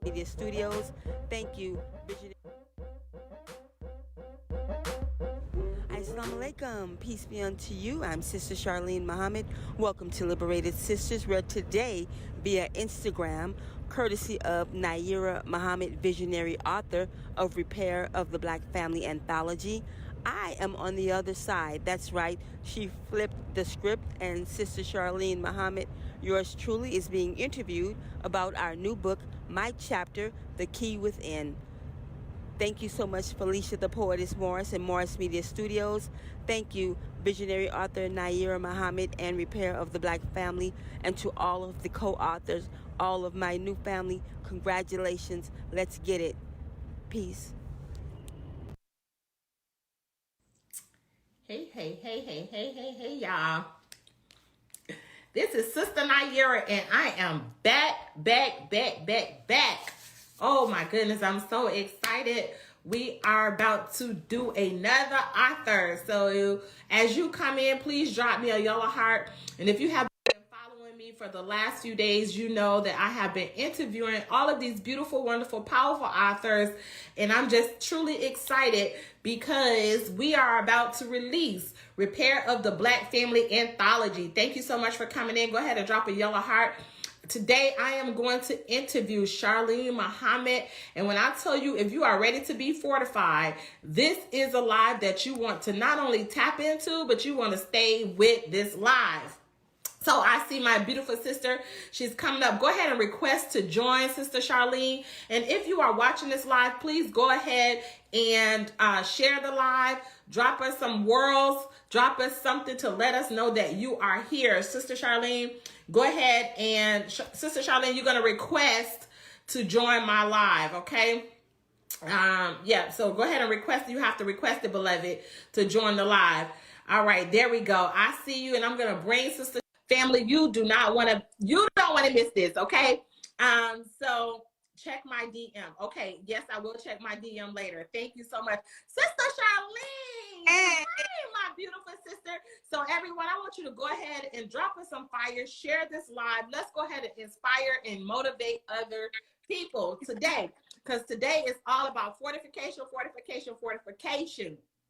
Media Studios. Thank you, Visionary. Assalamu alaikum. Peace be unto you. I'm Sister Charlene Muhammad. Welcome to Liberated Sisters, where today, via Instagram, courtesy of Nayyirah Muhammad, visionary author of Repair of the Black Family Anthology, I am on the other side. That's right. She flipped the script, and Sister Charlene Muhammad, yours truly, is being interviewed about our new book, My Chapter, The Key Within. Thank you so much, Felicia the Poetess Morris and Morris Media Studios. Thank you, visionary author Nayyirah Muhammad and Repair of the Black Family, and to all of the co-authors, all of my new family, congratulations. Let's get it. Peace. Hey, y'all. This is Sister Nayyirah, and I am back. Oh my goodness, I'm so excited. We are about to do another author. So as you come in, please drop me a yellow heart. And if you have been following me for the last few days, you know that I have been interviewing all of these beautiful, wonderful, powerful authors. And I'm just truly excited because we are about to release Repair of the Black Family Anthology. Thank you so much for coming in. Go ahead and drop a yellow heart. Today, I am going to interview Charlene Muhammad. And when I tell you, if you are ready to be fortified, this is a live that you want to not only tap into, but you want to stay with this live. So I see my beautiful sister. She's coming up. Go ahead and request to join Sister Charlene. And if you are watching this live, please go ahead and share the live. Drop us some worlds. Drop us something to let us know that you are here. Sister Charlene, go ahead and, Sister Charlene, you're going to request to join my live, okay? Yeah, so go ahead and request. You have to request it, beloved, to join the live. All right, there we go. I see you, and I'm going to bring Sister Family. You don't want to miss this, okay? So check my DM. Okay, yes, I will check my DM later. Thank you so much. Sister Charlene. Hey, my beautiful sister. So everyone, I want you to go ahead and drop us some fire. Share this live. Let's go ahead and inspire and motivate other people today. Because today is all about fortification.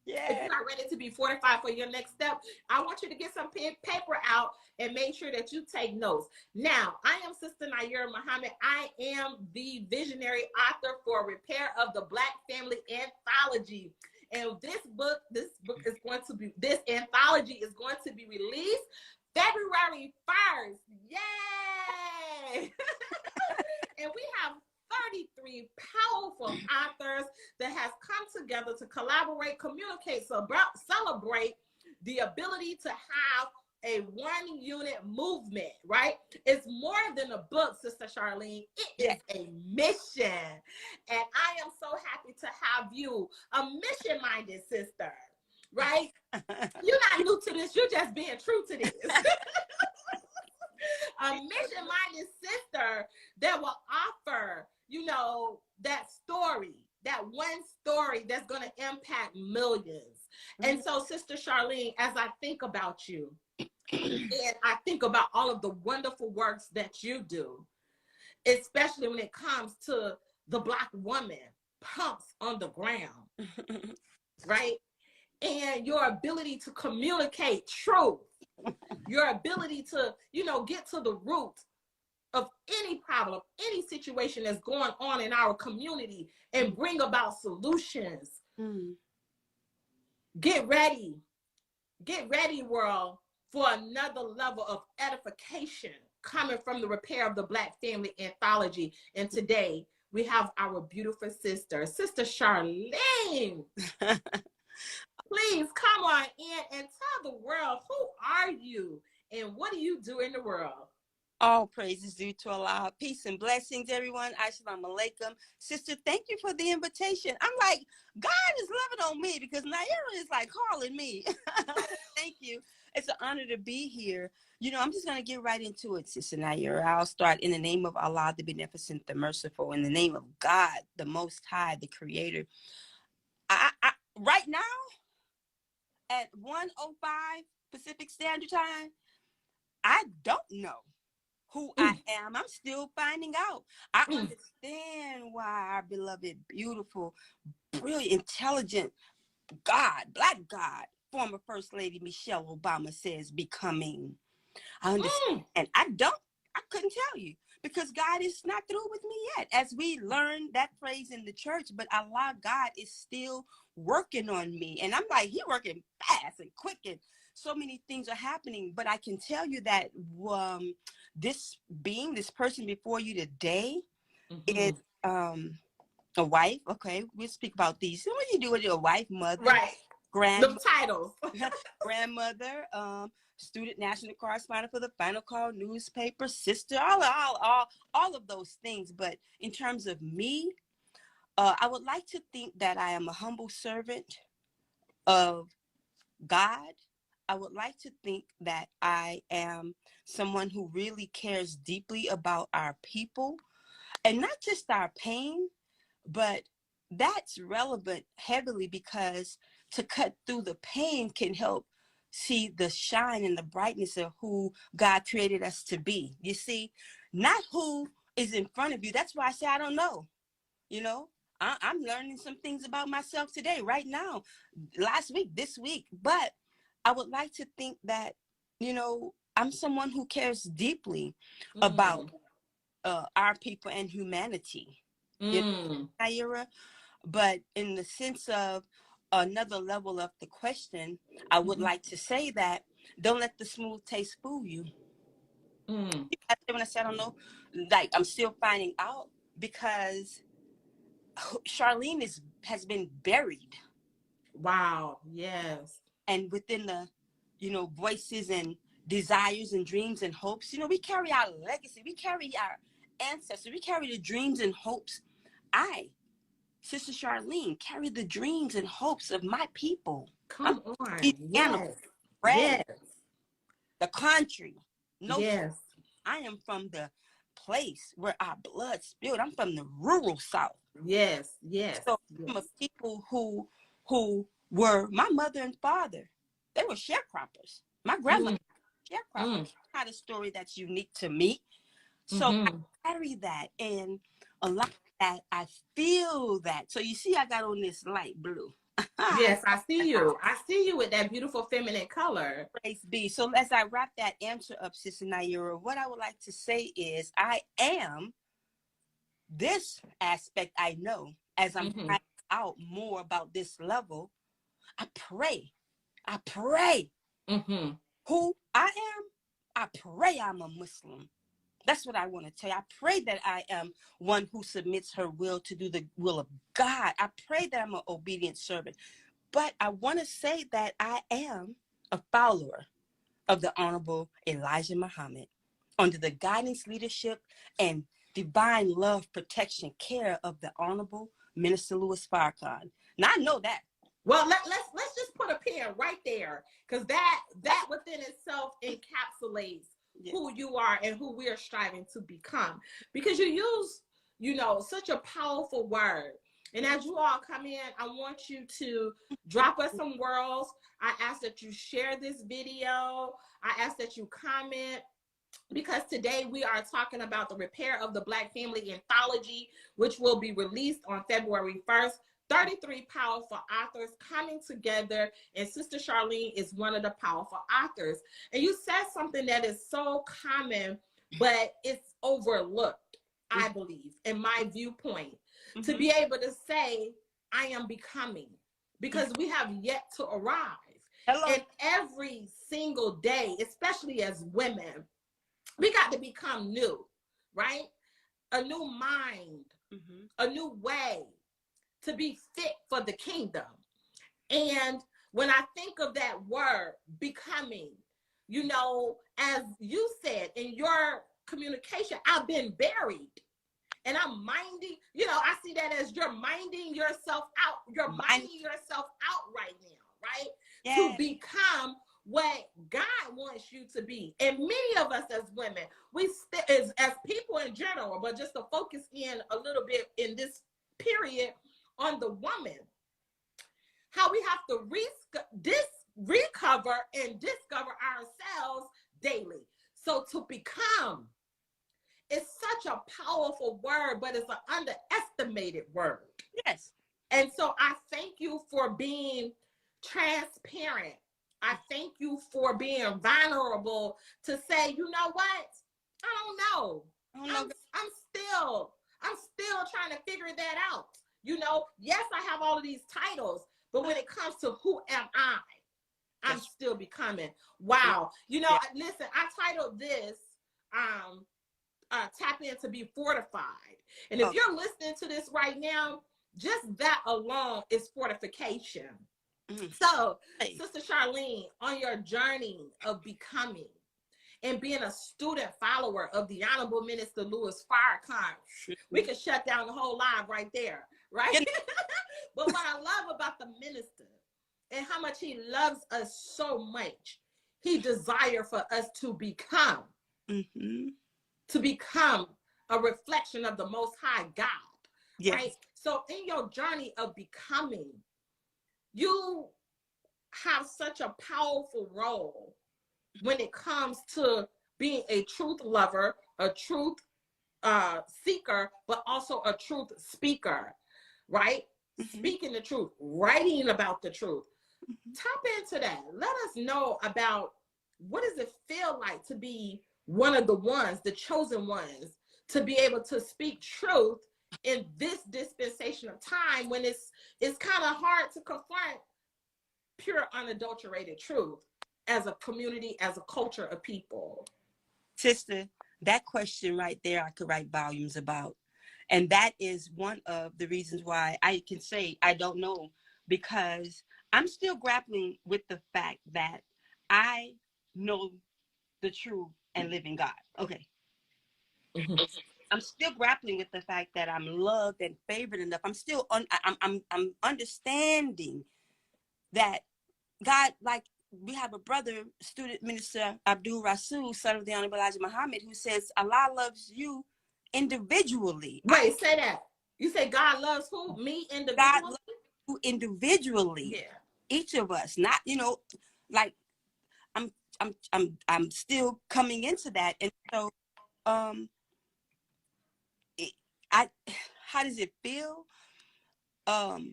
Yeah. If you're not ready to be fortified for your next step, I want you to get some pen, paper out and make sure that you take notes. Now, I am Sister Nayyirah Muhammad. I am the visionary author for Repair of the Black Family Anthology. And this anthology is going to be released February 1st. Yay! And we have 33 powerful authors that has come together to collaborate, communicate, celebrate the ability to have a one unit movement, right? It's more than a book, Sister Charlene. It is a mission. And I am so happy to have you, a mission-minded sister, right? You're not new to this. You're just being true to this. A mission-minded sister that will offer, that story, that one story that's going to impact millions. And so, Sister Charlene, as I think about you, and I think about all of the wonderful works that you do, especially when it comes to the Black woman, pumps on the ground, right? And your ability to communicate truth, your ability to, get to the root of any problem, any situation that's going on in our community and bring about solutions. Get ready, world, for another level of edification coming from the Repair of the Black Family Anthology. And today we have our beautiful sister, Sister Charlene. Please come on in and tell the world, who are you and what do you do in the world? All praises due to Allah. Peace and blessings, everyone. Assalamu alaikum. Sister, thank you for the invitation. I'm like, God is loving on me because Nayyirah is like calling me. Thank you. It's an honor to be here. You know, I'm just going to get right into it, Sister Nayyirah. I'll start in the name of Allah, the Beneficent, the Merciful, in the name of God, the Most High, the Creator. Right now, at 1:05 Pacific Standard Time, I don't know who I am. I'm still finding out. I understand why our beloved, beautiful, brilliant, intelligent God, Black God, former First Lady Michelle Obama says becoming. I understand. And I couldn't tell you because God is not through with me yet. As we learn that phrase in the church, but Allah, God is still working on me. And I'm like, He working fast and quick and so many things are happening. But I can tell you that this person before you today is a wife. Okay, we'll speak about these. So what do you do with your wife, mother, right? Grandmother, the titles, grandmother, student, national correspondent for the Final Call newspaper, sister, all of those things. But in terms of me, I would like to think that I am a humble servant of God. I would like to think that I am someone who really cares deeply about our people and not just our pain, but that's relevant heavily because to cut through the pain can help see the shine and the brightness of who God created us to be. You see, not who is in front of you. That's why I say I don't know. You know, I'm learning some things about myself today, right now, last week, this week. But I would like to think that, you know, I'm someone who cares deeply about our people and humanity. You know, Nayyirah? But in the sense of another level of the question, I would like to say that don't let the smooth taste fool you. When I say I don't know, like I'm still finding out because Charlene has been buried. Wow. Yes. And within the, you know, voices and desires and dreams and hopes, you know, we carry our legacy. We carry our ancestors. We carry the dreams and hopes. Sister Charlene, carry the dreams and hopes of my people. Come on. Animals, Yes. race, Yes. the country. No, Yes. I am from the place where our blood spilled. I'm from the rural South. Yes. Yes. So Yes. I'm a people who were my mother and father. They were sharecroppers. My grandmother sharecropper. Not a story that's unique to me. So I carry that and a lot of that I feel that. So you see I got on this light blue. Yes, I see you. I see you with that beautiful feminine color. Praise be. So as I wrap that answer up, Sister Nayyirah, what I would like to say is I am this aspect I know as I'm finding out more about this level. I pray who I am. I pray I'm a Muslim. That's what I want to tell you. I pray that I am one who submits her will to do the will of God. I pray that I'm an obedient servant. But I want to say that I am a follower of the Honorable Elijah Muhammad under the guidance, leadership, and divine love, protection, care of the Honorable Minister Louis Farrakhan. Now I know that. Well, let's just put a pin right there, because that within itself encapsulates who you are and who we are striving to become. Because you use, you know, such a powerful word. And as you all come in, I want you to drop us some words. I ask that you share this video. I ask that you comment, because today we are talking about the repair of the Black family anthology, which will be released on February 1st. 33 powerful authors coming together, and Sister Charlene is one of the powerful authors. And you said something that is so common, but it's overlooked, I believe, in my viewpoint, to be able to say, I am becoming, because we have yet to arrive. And every single day, especially as women, we got to become new, right? A new mind, a new way to be fit for the kingdom. And when I think of that word, becoming, you know, as you said in your communication, I've been buried. And I'm minding, you know, I see that as you're minding yourself out. You're minding yourself out right now, right? Yeah. To become what God wants you to be. And many of us as women, we as people in general, but just to focus in a little bit in this period on the woman, how we have to recover and discover ourselves daily. So to become, it's such a powerful word, but it's an underestimated word. Yes. And so I thank you for being transparent. I thank you for being vulnerable to say, you know what? I don't know. I'm still trying to figure that out. You know, yes, I have all of these titles, but when it comes to who am I, I'm still becoming. Wow. You know, listen, I titled this tap in to be fortified. And if you're listening to this right now, just that alone is fortification. So, Sister Charlene, on your journey of becoming and being a student follower of the Honorable Minister Louis Farrakhan, we could shut down the whole live right there, right? But what I love about the minister and how much he loves us so much, he desires for us to become. To become a reflection of the Most High God, right? So in your journey of becoming, you have such a powerful role when it comes to being a truth lover, a truth seeker, but also a truth speaker, right? Speaking the truth, writing about the truth. Tap into that. Let us know about what does it feel like to be one of the ones, the chosen ones, to be able to speak truth in this dispensation of time when it's kind of hard to confront pure unadulterated truth as a community, as a culture of people. Sister, that question right there I could write volumes about. And that is one of the reasons why I can say I don't know, because I'm still grappling with the fact that I know the true and living God. Okay. I'm still grappling with the fact that I'm loved and favored enough. I'm still I'm understanding that God, like we have a brother, student minister Abdul Rasul, son of the Honorable Elijah Muhammad, who says Allah loves you individually. Wait, say that. You say God loves who? Me individually? God loves you individually. Yeah. Each of us, not, you know, like I'm still coming into that. And so how does it feel? I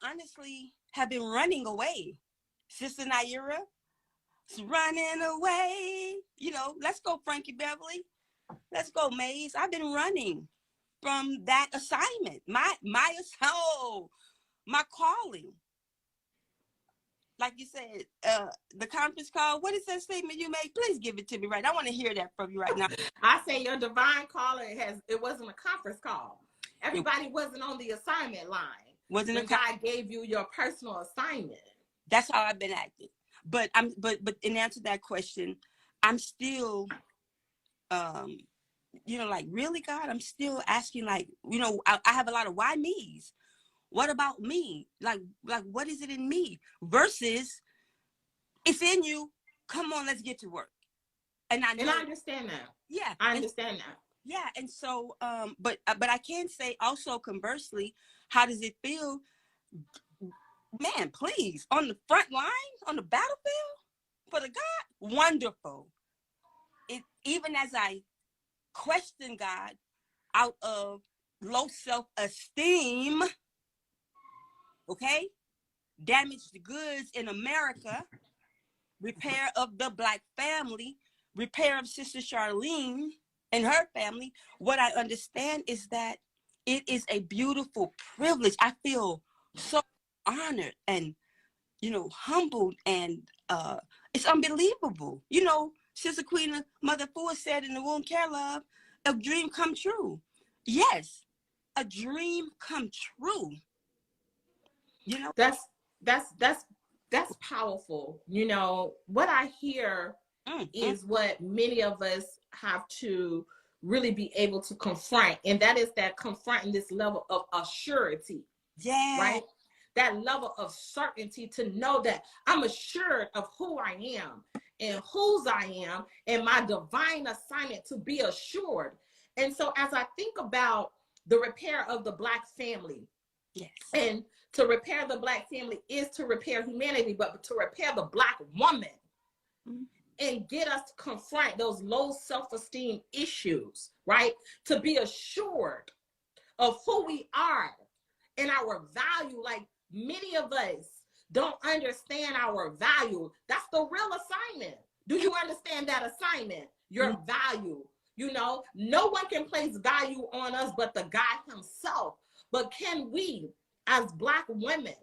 honestly have been running away. Sister Nayyirah, running away. You know, let's go, Frankie Beverly. Let's go, Maze. I've been running from that assignment. My calling. Like you said, the conference call. What is that statement you made? Please give it to me right. I want to hear that from you right now. I say your divine calling it wasn't a conference call. Everybody wasn't on the assignment line. Wasn't when God gave you your personal assignment. That's how I've been acting. But in answer to that question, I'm still you know, like, really, God? I'm still asking, like, you know, I have a lot of why me's. What about me? Like what is it in me? Versus it's in you. Come on, let's get to work. And I understand that. Yeah. I understand that. Yeah. And so, but I can say also conversely, how does it feel? Man, please, on the front line, on the battlefield for the God, wonderful. It, even as I question God out of low self-esteem, okay, damaged goods in America, repair of the Black family, repair of Sister Charlene and her family, what I understand is that it is a beautiful privilege. I feel so honored and, you know, humbled, and it's unbelievable. You know, Sister Queen, Mother Ford said in the womb, care love, a dream come true. Yes, a dream come true. You know. That's that's that's that's powerful. You know, what I hear Mm, mm, is what many of us have to really be able to confront, and that is that confronting this level of assurity, yeah. right? That level of certainty to know that I'm assured of who I am and whose I am and my divine assignment to be assured. And so as I think about the repair of the Black family, Yes. and to repair the Black family is to repair humanity, but to repair the Black woman Mm, and get us to confront those low self-esteem issues, right? To be assured of who we are and our value. Like many of us don't understand our value. That's the real assignment. Do you understand that assignment? mm, Your value. You know, no one can place value on us but the God himself. But can we, as Black women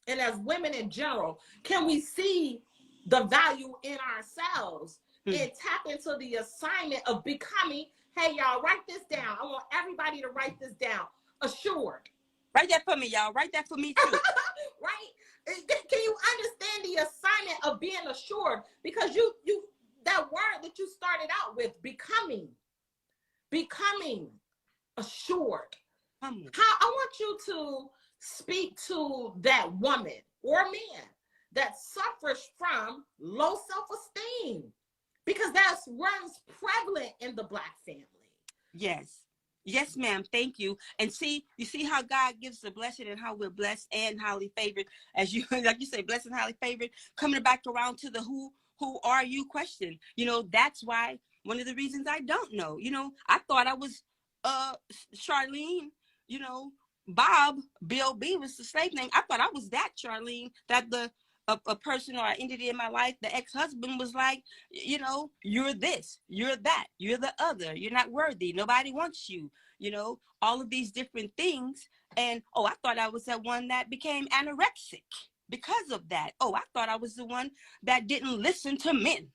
and as women in general, can we see the value in ourselves mm. and tap into the assignment of becoming, hey, y'all, write this down. I want everybody to write this down. Assured. Write that for me, y'all. Write that for me too. Right? Can you understand the assignment of being assured? Because you that word that you started out with, becoming assured. Come on. How I want you to speak to that woman or man that suffers from low self-esteem, because that runs prevalent in the Black family. Yes. Yes, ma'am. Thank you. And see, you see how God gives the blessing and how we're blessed and highly favored. As you, like you say, blessed and highly favored, coming back around to the who are you question. You know, that's why one of the reasons I don't know, you know, I thought I was, uh, Charlene, you know, Bob, B.O.B. was the slave name. I thought I was that Charlene, that a person or I ended in my life, the ex-husband was like, you know, you're this, you're that, you're the other, you're not worthy, nobody wants you, you know, all of these different things. And oh, I thought I was that one that became anorexic because of that. Oh, I thought I was the one that didn't listen to men.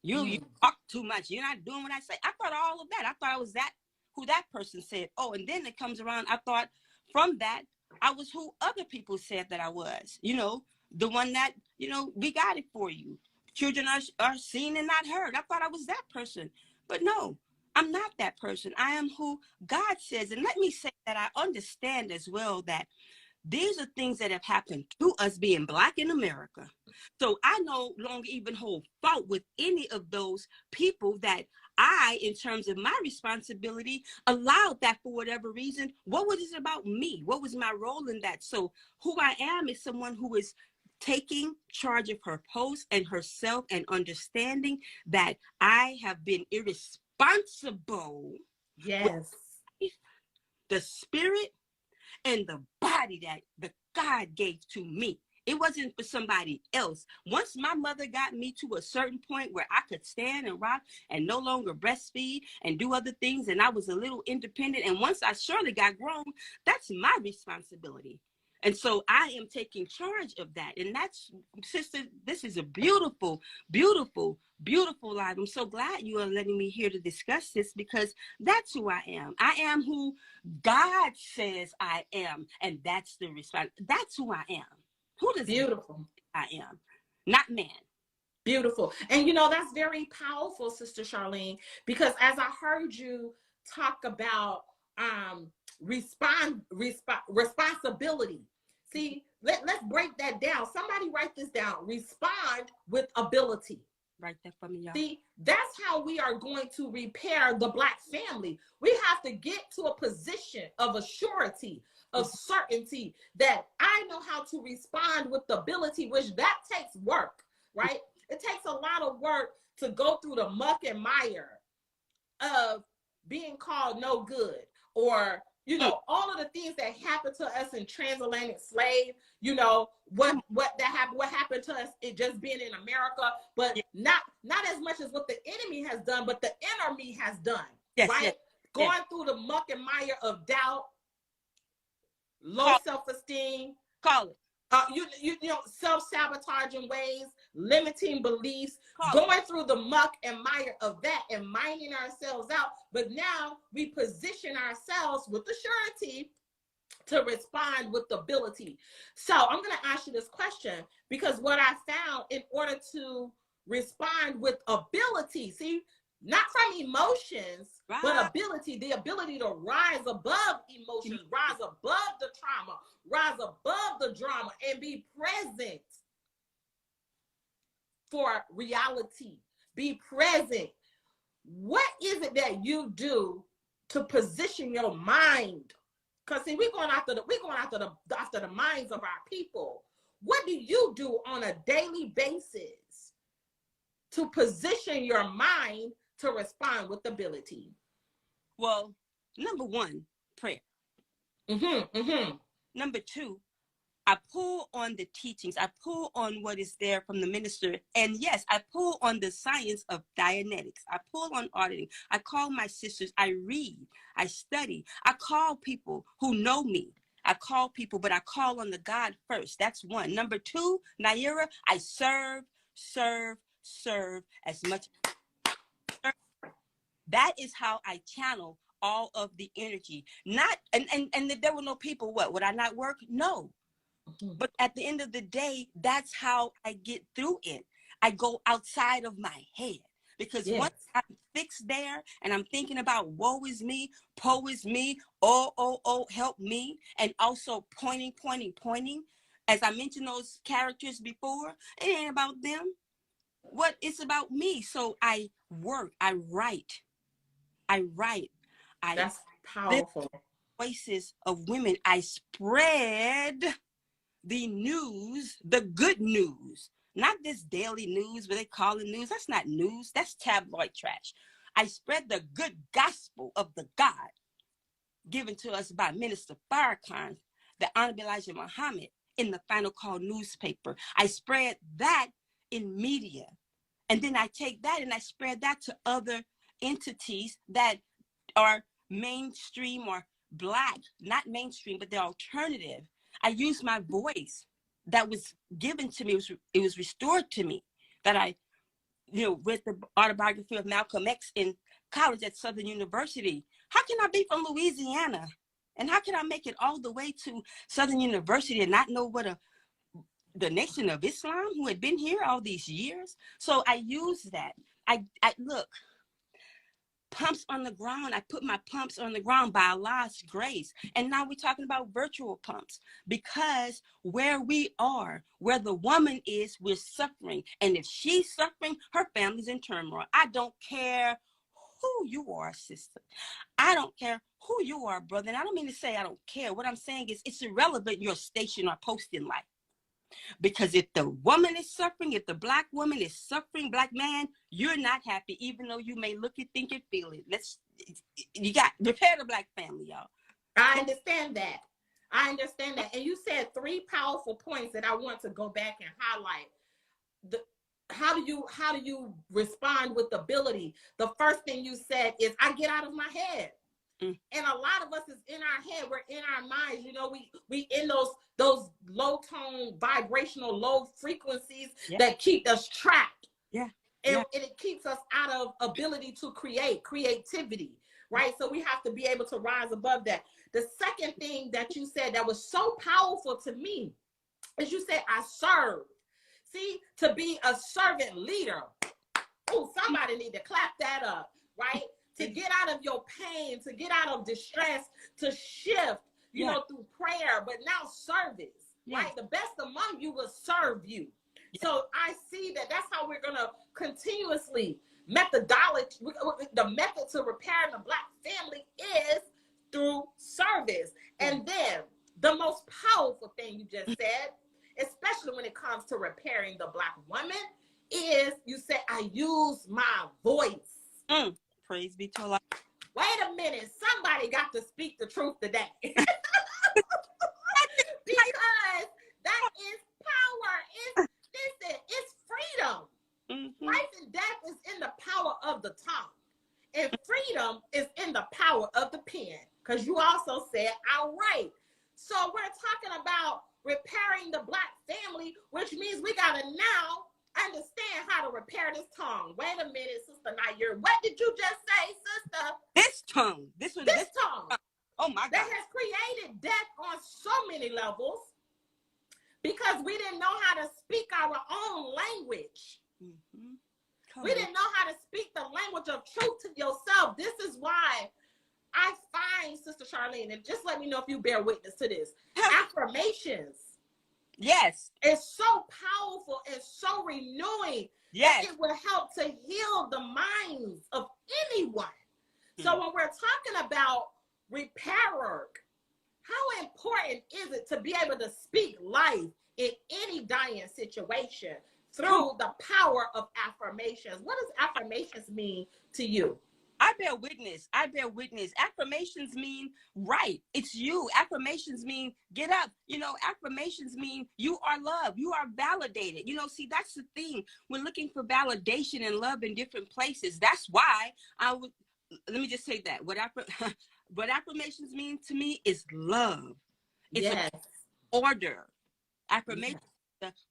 You Mm. talk too much, you're not doing what I say. I thought all of that. I thought I was that, who that person said. Oh, and then it comes around, I thought from that I was who other people said that I was, you know, the one that, you know, we got it for you, children are seen and not heard. I thought I was that person, but no, I'm not that person. I am who God says. And let me say that I understand as well that these are things that have happened to us being Black in America. So I no longer even hold fault with any of those people that I, in terms of my responsibility, allowed that for whatever reason. What was it about me? What was my role in that? So who I am is someone who is taking charge of her post and herself and understanding that I have been irresponsible with Yes. the spirit and the body that the God gave to me. It wasn't for somebody else. Once my mother got me to a certain point where I could stand and rock and no longer breastfeed and do other things, and I was a little independent, and once I surely got grown, that's my responsibility. And so I am taking charge of that. And that's, sister, this is a beautiful, beautiful, beautiful life. I'm so glad you are letting me here to discuss this, because that's who I am. I am who God says I am. And that's the response. That's who I am. Who does Beautiful. I am? Not man. Beautiful. And you know, that's very powerful, Sister Charlene, because as I heard you talk about responsibility. See, let's break that down. Somebody write this down. Respond with ability. Write that for me, y'all. See, that's how we are going to repair the Black family. We have to get to a position of assurity, of certainty, that I know how to respond with ability, which that takes work, right? It takes a lot of work to go through the muck and mire of being called no good, or you know, all of the things that happened to us in transatlantic slave, you know, what happened to us, it just being in America, but not as much as what the enemy has done, but the inner me has done. Yes, right? yes, Going yes. through the muck and mire of doubt, low self-esteem, Call it. You know, self-sabotaging ways, limiting beliefs, Call it. going through the muck and mire of that and mining ourselves out. But now we position ourselves with the surety to respond with ability. So I'm going to ask you this question, because what I found, in order to respond with ability, see, not from emotions, but Right. ability, the ability to rise above emotions, rise above the trauma, rise above the drama, and be present for reality. Be present. What is it that you do to position your mind? Because see, we're going after the minds of our people. What do you do on a daily basis to position your mind to respond with ability? Well, number one, prayer. Mm-hmm. Mm-hmm. Number two, I pull on the teachings. I pull on what is there from the minister. And yes, I pull on the science of Dianetics. I pull on auditing. I call my sisters. I read. I study. I call people who know me. I call people, but I call on the God first. That's one. Number two, Nayyirah, I serve, serve as much. That is how I channel all of the energy. Not, and there were no people, what, would I not work? No. But at the end of the day, that's how I get through it. I go outside of my head, because Yes. once I'm fixed there and I'm thinking about woe is me, po is me, oh, help me, and also pointing. As I mentioned those characters before, it ain't about them. What it's about me. So I work, I write, I That's live powerful. voices of women. I spread the news, the good news, not this daily news where they call it news. That's not news. That's tabloid trash. I spread the good gospel of the God given to us by Minister Farrakhan, the Honorable Elijah Muhammad, in the Final Call newspaper. I spread that in media. And then I take that and I spread that to other entities that are mainstream or Black, not mainstream, but they're alternative. I use my voice that was given to me. It was restored to me, that I, read the autobiography of Malcolm X in college at Southern University. How can I be from Louisiana? And how can I make it all the way to Southern University and not know what the Nation of Islam, who had been here all these years? So I use that. I look, pumps on the ground. I put my pumps on the ground by Allah's grace. And now we're talking about virtual pumps, because where we are, where the woman is, we're suffering. And if she's suffering, her family's in turmoil. I don't care who you are, sister. I don't care who you are, brother. And I don't mean to say I don't care. What I'm saying is it's irrelevant your station or post in life. Because if the woman is suffering, if the Black woman is suffering, Black man, you're not happy, even though you may look it, think it, feel it. You got repair the Black family, y'all. I understand that. And you said three powerful points that I want to go back and highlight. How do you respond with ability? The first thing you said is, I get out of my head. And a lot of us is in our head. We're in our minds. We in those low tone, vibrational, low frequencies that keep us trapped. And it keeps us out of ability to creativity, right? So we have to be able to rise above that. The second thing that you said that was so powerful to me is you said, I serve. See, to be a servant leader. Oh, somebody need to clap that up, right? To get out of your pain, to get out of distress, to shift, through prayer, but now service, right? The best among you will serve you. So I see that's how we're going to continuously methodology. The method to repairing the Black family is through service. And then the most powerful thing you just said, especially when it comes to repairing the Black woman, is you said, I use my voice. Praise be to Allah. Wait a minute. Somebody got to speak the truth today. Because that is power. It's freedom. Life and death is in the power of the tongue. And freedom is in the power of the pen. Because you also said, I'll write. So we're talking about repairing the Black family, which means we got to now understand how to repair this tongue. Wait a minute, Sister Nayyirah. What did you just say, sister? This tongue. This tongue. Oh my God. That has created death on so many levels because we didn't know how to speak our own language. Mm-hmm. We didn't know how to speak the language of truth to yourself. This is why I find, Sister Charlene, and just let me know if you bear witness to this, affirmations. Yes. It's so powerful and so renewing. Yes. It will help to heal the minds of anyone. So when we're talking about repair work, how important is it to be able to speak life in any dying situation through the power of affirmations? What does affirmations mean to you? I bear witness. Affirmations mean right. It's you. Affirmations mean get up. Affirmations mean you are loved. You are validated. See, that's the thing. We're looking for validation and love in different places. That's why let me just say that. What affirmations mean to me is love. It's order. Affirmations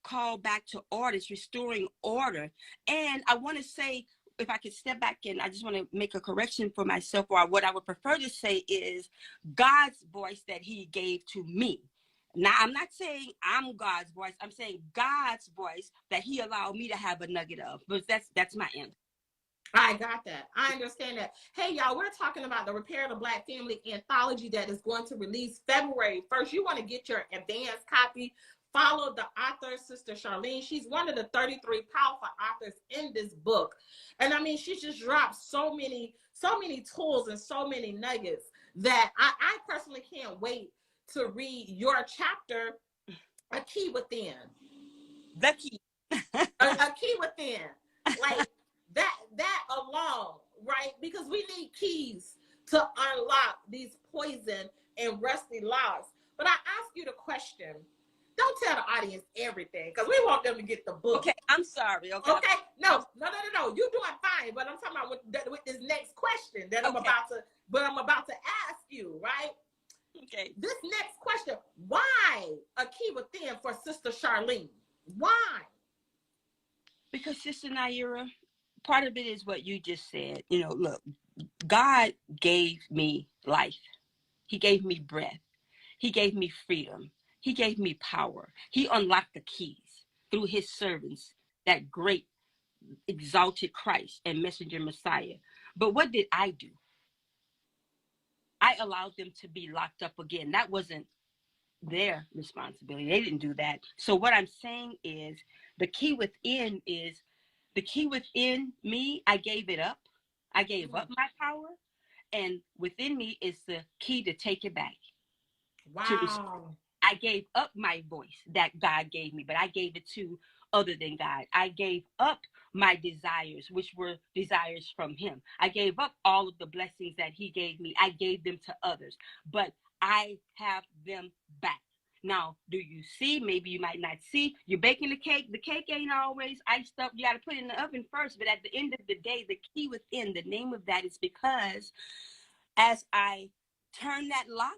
call back to order. It's restoring order. And I want to say, if I could step back and I just want to make a correction for myself, or what I would prefer to say is God's voice that he gave to me. Now, I'm not saying I'm God's voice. I'm saying God's voice that he allowed me to have a nugget of. But that's my end. I got that. I understand that. Hey, y'all, we're talking about the Repair of the Black Family Anthology that is going to release February 1st. You want to get your advanced copy. Follow the author, Sister Charlene. She's one of the 33 powerful authors in this book. And I mean, she just dropped so many tools and so many nuggets that I personally can't wait to read your chapter, A Key Within. The key. a key within. Like that alone, right? Because we need keys to unlock these poison and rusty locks. But I ask you the question. Don't tell the audience everything because we want them to get the book. Okay, I'm sorry. Okay. No. You're doing fine. But I'm talking about with this next question that I'm about to ask you, right? Okay. This next question: why A Key Within for Sister Charlene? Why? Because Sister Nayyirah, part of it is what you just said. Look, God gave me life. He gave me breath. He gave me freedom. He gave me power. He unlocked the keys through his servants, that great exalted Christ and messenger Messiah. But what did I do? I allowed them to be locked up again. That wasn't their responsibility. They didn't do that. So what I'm saying is the key within me. I gave it up. I gave up my power. And within me is the key to take it back. Wow. I gave up my voice that God gave me, but I gave it to other than God. I gave up my desires, which were desires from him. I gave up all of the blessings that he gave me. I gave them to others, but I have them back. Now, do you see? Maybe you might not see. You're baking the cake. The cake ain't always iced up. You got to put it in the oven first. But at the end of the day, the key within, the name of that is because as I turn that lock,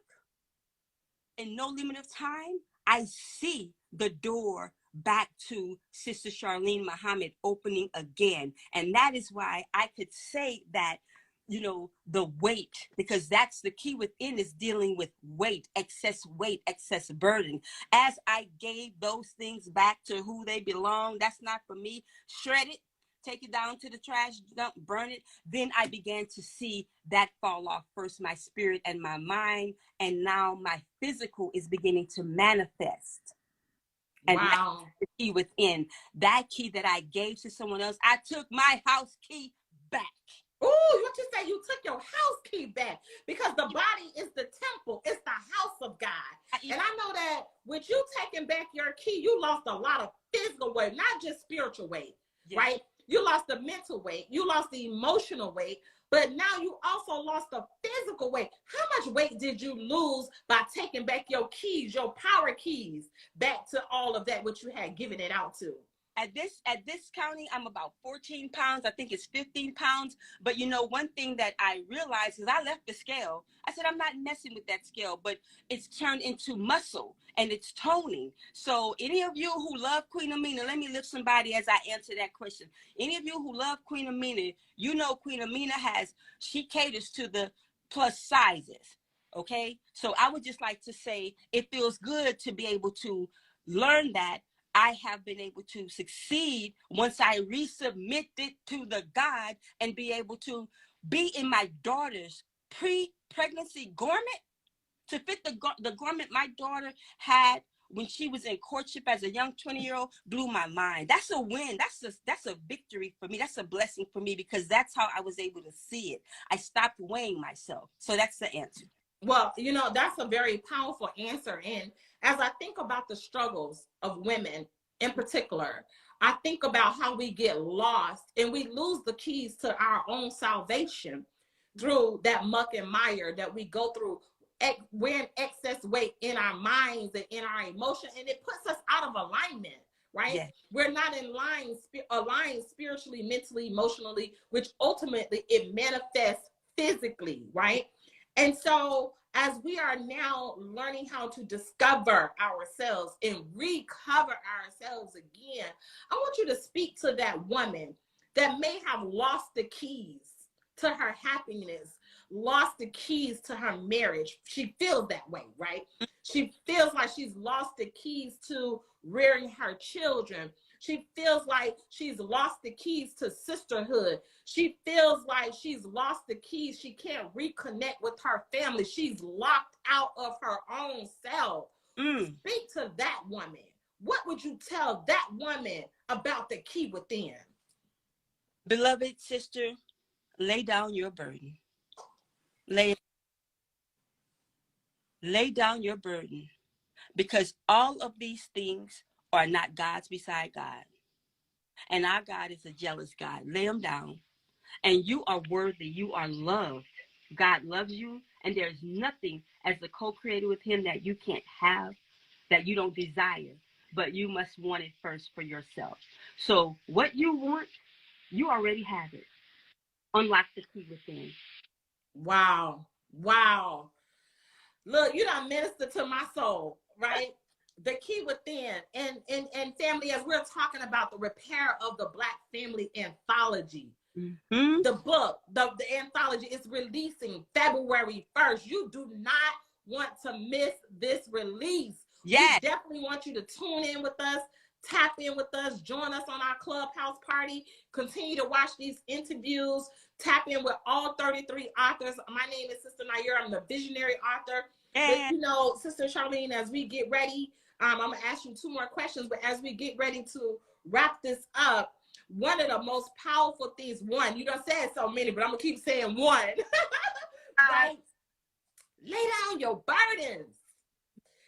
in no limit of time, I see the door back to Sister Charlene Muhammad opening again. And that is why I could say that, the weight, because that's the key within, is dealing with weight, excess burden. As I gave those things back to who they belong, that's not for me, shred it, take it down to the trash dump, burn it. Then I began to see that fall off first, my spirit and my mind. And now my physical is beginning to manifest. And wow. That's the key within. That key that I gave to someone else, I took my house key back. Oh, what you say? You took your house key back because the body is the temple. It's the house of God. And I know that with you taking back your key, you lost a lot of physical weight, not just spiritual weight, right? You lost the mental weight. You lost the emotional weight. But now you also lost the physical weight. How much weight did you lose by taking back your keys, your power keys, back to all of that which you had given it out to? at this counting, I'm about 14 pounds. I think it's 15 pounds. But you know, one thing that I realized is I left the scale. I said, I'm not messing with that scale, but it's turned into muscle and it's toning. So any of you who love Queen Amina, let me lift somebody as I answer that question. Any of you who love Queen Amina, you know Queen Amina she caters to the plus sizes. Okay. So I would just like to say it feels good to be able to learn that I have been able to succeed once I resubmit it to the God and be able to be in my daughter's pre-pregnancy garment to fit the garment my daughter had when she was in courtship as a young 20-year-old blew my mind. That's a win. That's a victory for me. That's a blessing for me because that's how I was able to see it. I stopped weighing myself. So that's the answer. Well, you know, that's a very powerful answer. And as I think about the struggles of women in particular, I think about how we get lost and we lose the keys to our own salvation through that muck and mire that we go through. We're in excess weight in our minds and in our emotions, and it puts us out of alignment, right? Yes. We're not aligned spiritually, mentally, emotionally, which ultimately it manifests physically, right? And so as we are now learning how to discover ourselves and recover ourselves again, I want you to speak to that woman that may have lost the keys to her happiness, lost the keys to her marriage. She feels that way, right? She feels like she's lost the keys to rearing her children. She feels like she's lost the keys to sisterhood. She feels like she's lost the keys. She can't reconnect with her family. She's locked out of her own self. Speak to that woman. What would you tell that woman about the key within? Beloved sister, lay down your burden. Lay down your burden because all of these things are not gods beside God. And our God is a jealous God. Lay them down. And you are worthy. You are loved. God loves you. And there's nothing as the co-creator with him that you can't have, that you don't desire. But you must want it first for yourself. So what you want, you already have it. Unlock the key within. Wow. Wow. Look, you done minister to my soul, right? The key within. And family, as we're talking about the repair of the Black family anthology, the book, the anthology is releasing February 1st. You do not want to miss this release. Yes. We definitely want you to tune in with us, tap in with us, join us on our clubhouse party, continue to watch these interviews, tap in with all 33 authors. My name is Sister Nayyirah. I'm the visionary author. But you know, Sister Charlene, as we get ready, I'm going to ask you 2 more questions, but as we get ready to wrap this up, one of the most powerful things, one, you done said so many, but I'm going to keep saying one, right? Lay down your burdens.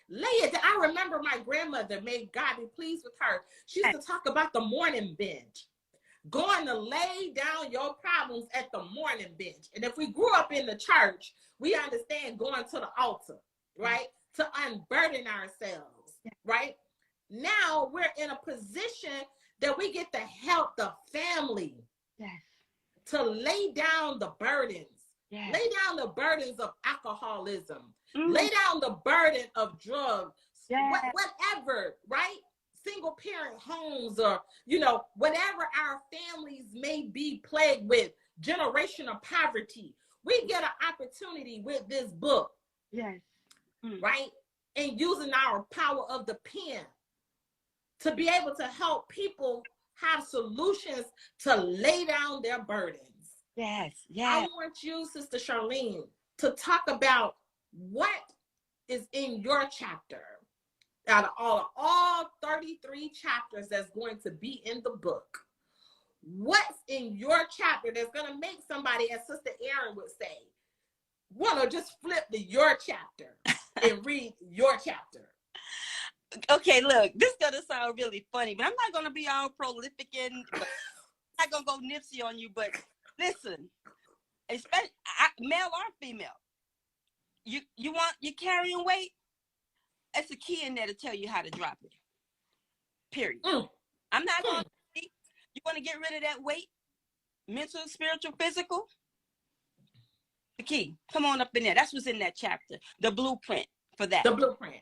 Lay it down. I remember my grandmother, may God be pleased with her, she used to talk about the morning bench. Going to lay down your problems at the morning bench. And if we grew up in the church, we understand going to the altar, right? To unburden ourselves, right? Now we're in a position that we get to help the family to lay down the burdens. Lay down the burdens of alcoholism. Lay down the burden of drugs, whatever, right? Single parent homes, or, you know, whatever our families may be plagued with, generational poverty. We get an opportunity with this book, right? And using our power of the pen to be able to help people have solutions to lay down their burdens. I want you, Sister Charlene, to talk about what is in your chapter. Out of all 33 chapters that's going to be in the book, what's in your chapter that's going to make somebody, as Sister Erin would say, want to just flip to your chapter and read your chapter? Okay, look, this is going to sound really funny, but I'm not going to be all prolific and I'm not going to go Nipsey on you, but listen, especially male or female, you're carrying weight. That's a key in there to tell you how to drop it. Period. I'm not going to speak. You want to get rid of that weight? Mental, spiritual, physical? The key. Come on up in there. That's what's in that chapter. The blueprint for that. The blueprint.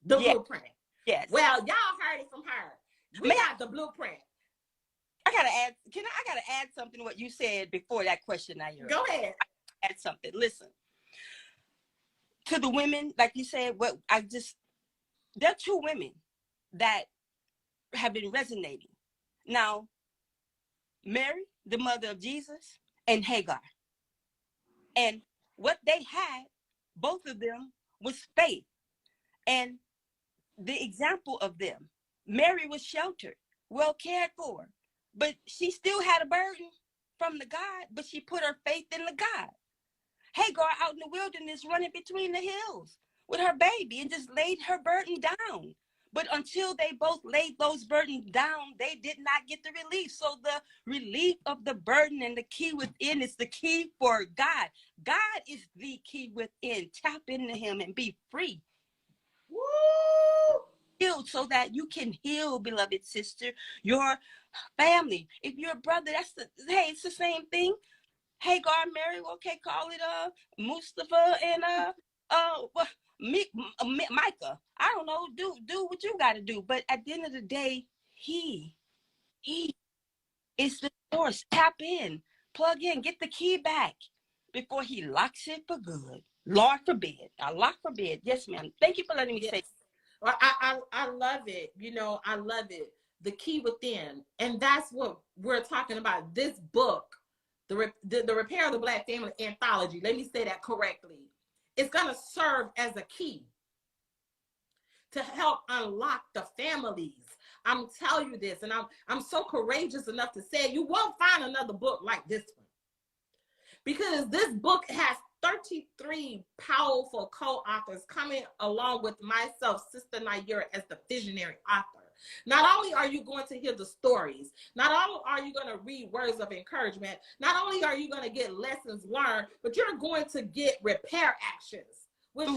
The blueprint. Yes. Well, y'all heard it from her. We got the blueprint. I gotta add something to what you said before that question, Nayyirah. Go ahead. Add something. Listen. To the women, like you said, there are two women that have been resonating. Now, Mary, the mother of Jesus, and Hagar. And what they had, both of them, was faith. And the example of them, Mary was sheltered, well cared for, but she still had a burden from the God, but she put her faith in the God. Hagar out in the wilderness running between the hills with her baby and just laid her burden down. But until they both laid those burdens down, they did not get the relief. So the relief of the burden and the key within is the key for God. God is the key within. Tap into him and be free. Woo! Healed so that you can heal, beloved sister, your family. If you're a brother, it's the same thing. Hagar, Mary, okay, call it Mustafa and Micah. I don't know, do what you got to do. But at the end of the day, he is the source. Tap in, plug in, get the key back before he locks it for good. Lord forbid. Allah forbid. Yes, ma'am. Thank you for letting me say. Well, I love it. I love it. The key within. And that's what we're talking about. This book, the Repair of the Black Family Anthology, let me say that correctly. It's going to serve as a key to help unlock the families. I'm telling you this, and I'm so courageous enough to say you won't find another book like this one. Because this book has 33 powerful co-authors coming along with myself, Sister Nayyirah, as the visionary author. Not only are you going to hear the stories, not only are you going to read words of encouragement, not only are you going to get lessons learned, but you're going to get repair actions, which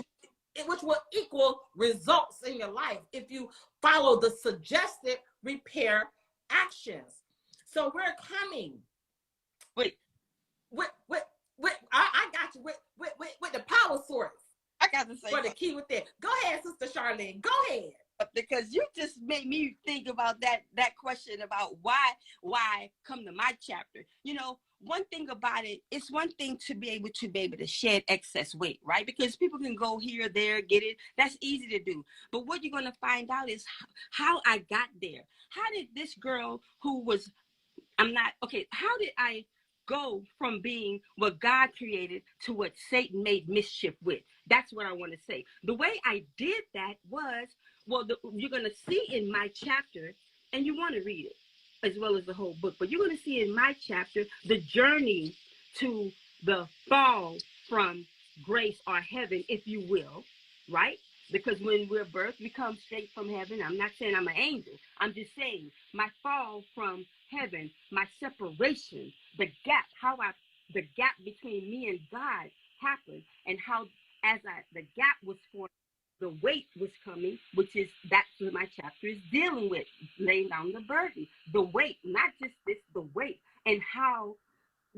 will equal results in your life if you follow the suggested repair actions. So we're coming. I got you with the power source. I got to say for the key with it. Go ahead, Sister Charlene. Go ahead. Because you just made me think about that question about why come to my chapter. One thing about it, it's one thing to be able to shed excess weight, right? Because people can go here, there, get it. That's easy to do. But what you're going to find out is how I got there. How did this girl how did I go from being what God created to what Satan made mischief with? That's what I want to say. The way I did that was, you're going to see in my chapter, and you want to read it as well as the whole book, but you're going to see in my chapter the journey to the fall from grace or heaven, if you will, right? Because when we're birthed, we come straight from heaven. I'm not saying I'm an angel. I'm just saying my fall from heaven, my separation, the gap between me and God happened, and how the gap was formed, the weight was coming, that's what my chapter is dealing with, laying down the burden, the weight, not just this, the weight, and how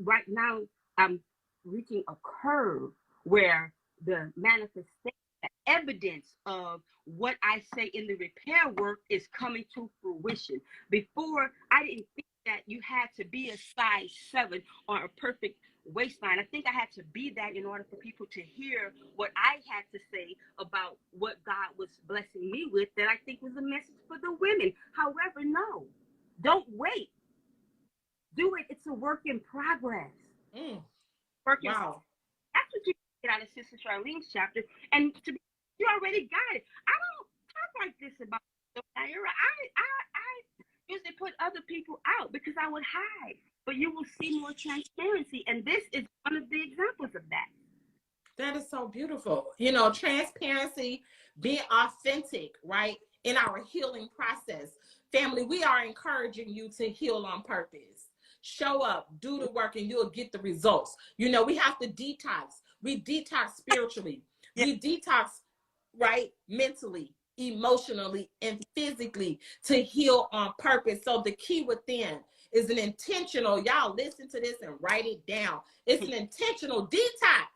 right now I'm reaching a curve where the manifestation, the evidence of what I say in the repair work is coming to fruition. Before, I didn't think that you had to be a size 7 or a perfect waistline. I think I had to be that in order for people to hear what I had to say about what God was blessing me with, that I think was a message for the women. However, no, don't wait. Do it. It's a work in progress. Wow. That's what you get out of Sister Charlene's chapter. And you already got it. I don't talk like this about Nayyirah. I usually put other people out because I would hide. But you will see more transparency. And this is one of the examples of that. That is so beautiful. Transparency, being authentic, right? In our healing process. Family, we are encouraging you to heal on purpose. Show up, do the work, and you'll get the results. We have to detox. We detox spiritually. We detox, right? Mentally, emotionally, and physically to heal on purpose. So the key within is an intentional, y'all listen to this and write it down. It's an intentional detox.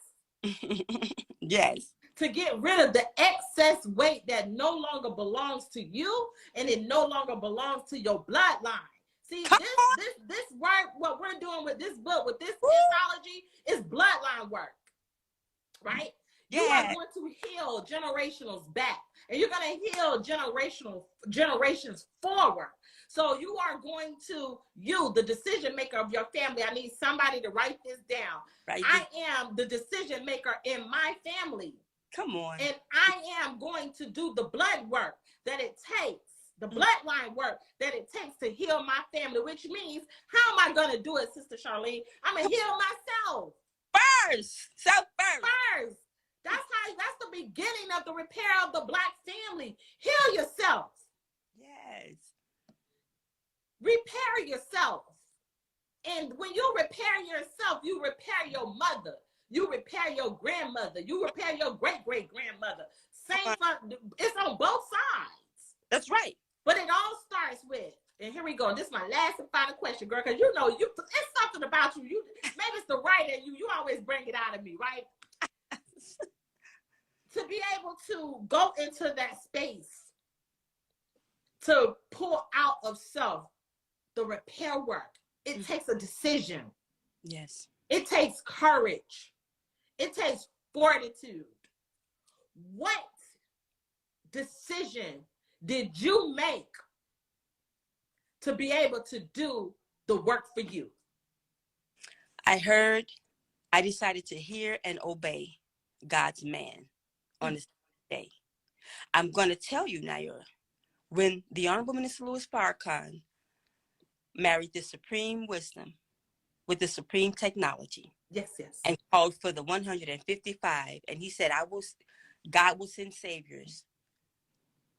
Yes. To get rid of the excess weight that no longer belongs to you, and it no longer belongs to your bloodline. See, this work, what we're doing with this book, with this anthology, is bloodline work, right? Yeah. You are going to heal generationals back, and you're going to heal generations forward. So you are going to, the decision maker of your family. I need somebody to write this down. I am the decision maker in my family. Come on. And I am going to do the blood work that it takes, the bloodline work that it takes to heal my family, which means, how am I going to do it, Sister Charlene? I'm going to heal myself. First. First. That's the beginning of the repair of the Black family. Heal yourself. Yes. Repair yourself. And when you repair yourself, you repair your mother. You repair your grandmother. You repair your great-great-grandmother. It's on both sides. That's right. But it all starts with, and here we go. And this is my last and final question, girl, because it's something about you. Maybe it's the right in you. You always bring it out of me, right? To be able to go into that space, to pull out of self the repair work, it takes a decision. Yes. It takes courage. It takes fortitude. What decision did you make to be able to do the work for you? I decided to hear and obey God's man on this day. I'm going to tell you, Nayyirah, when the Honorable Minister Louis Farrakhan married the supreme wisdom with the supreme technology. Yes. And called for the 155. And he said, God will send saviors.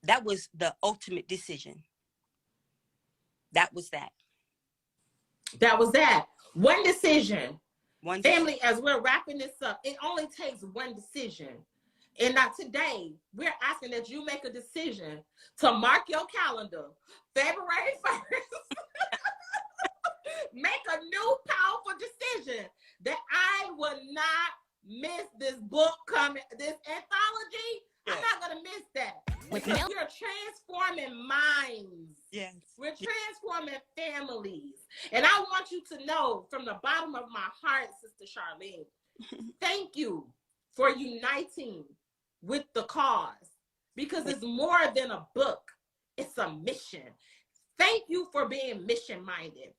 That was the ultimate decision. That was that. One decision. Family, as we're wrapping this up, it only takes one decision. And now today, we're asking that you make a decision to mark your calendar, February 1st. Make a new powerful decision that I will not miss this book coming, this anthology. I'm not going to miss that. Because you're transforming minds. Yes. We're transforming families. And I want you to know from the bottom of my heart, Sister Charlene, thank you for uniting with the cause, because it's more than a book. It's a mission. Thank you for being mission-minded.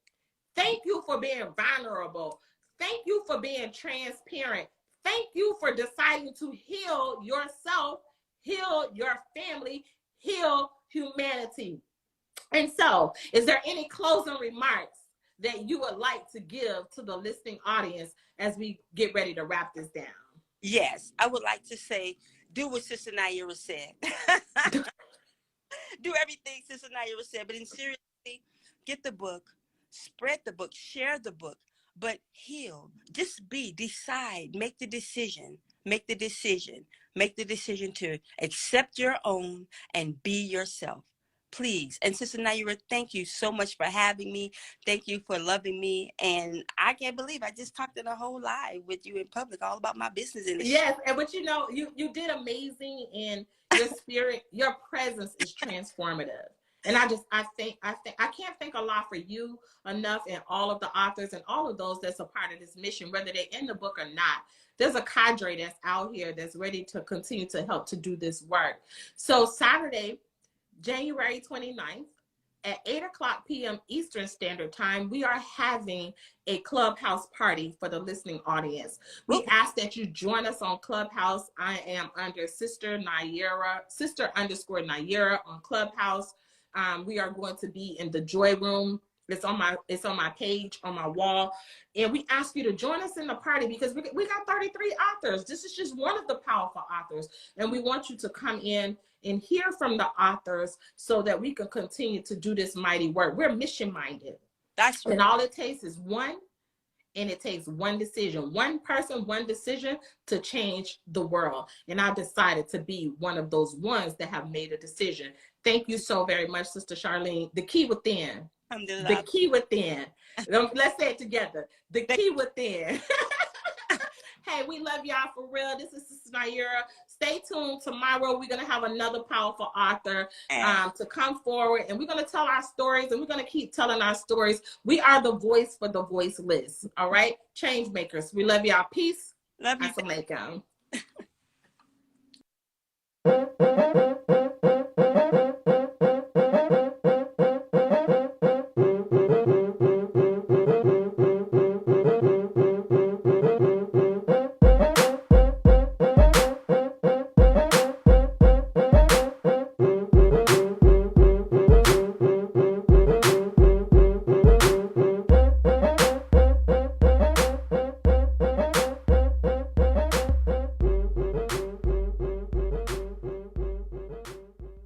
Thank you for being vulnerable. Thank you for being transparent. Thank you for deciding to heal yourself, heal your family, heal humanity. And so, is there any closing remarks that you would like to give to the listening audience as we get ready to wrap this down? Yes, I would like to say, do what Sister Nayyirah said. Do everything Sister Nayyirah said, but in seriously, get the book, spread the book, share the book, but heal. Just decide, make the decision to accept your own and be yourself. Please. And Sister Nayyirah, thank you so much for having me. Thank you for loving me. And I can't believe I just talked in a whole live with you in public all about my business. Yes, and but you did amazing, and your spirit, your presence is transformative. And I can't thank Allah for you enough, and all of the authors and all of those that's a part of this mission, whether they're in the book or not. There's a cadre that's out here that's ready to continue to help to do this work. So Saturday, January 29th at 8:00 p.m. Eastern Standard Time, we are having a Clubhouse party for the listening audience. We ask that you join us on Clubhouse. I am under Sister _Nayyirah on Clubhouse. We are going to be in the Joy Room. It's on my page, on my wall. And we ask you to join us in the party, because we got 33 authors. This is just one of the powerful authors. And we want you to come in and hear from the authors so that we can continue to do this mighty work. We're mission-minded. That's right. And all it takes is one and it takes one decision, one person, one decision to change the world. And I've decided to be one of those ones that have made a decision. Thank you so very much, Sister Charlene. The key within. The key within. Let's say it together. The key within. Hey, we love y'all for real. This is Sister Nayyirah. Stay tuned. Tomorrow, we're going to have another powerful author to come forward. And we're going to tell our stories. And we're going to keep telling our stories. We are the voice for the voiceless. All right? Change makers. We love y'all. Peace. Love you. Assalamu alaikum.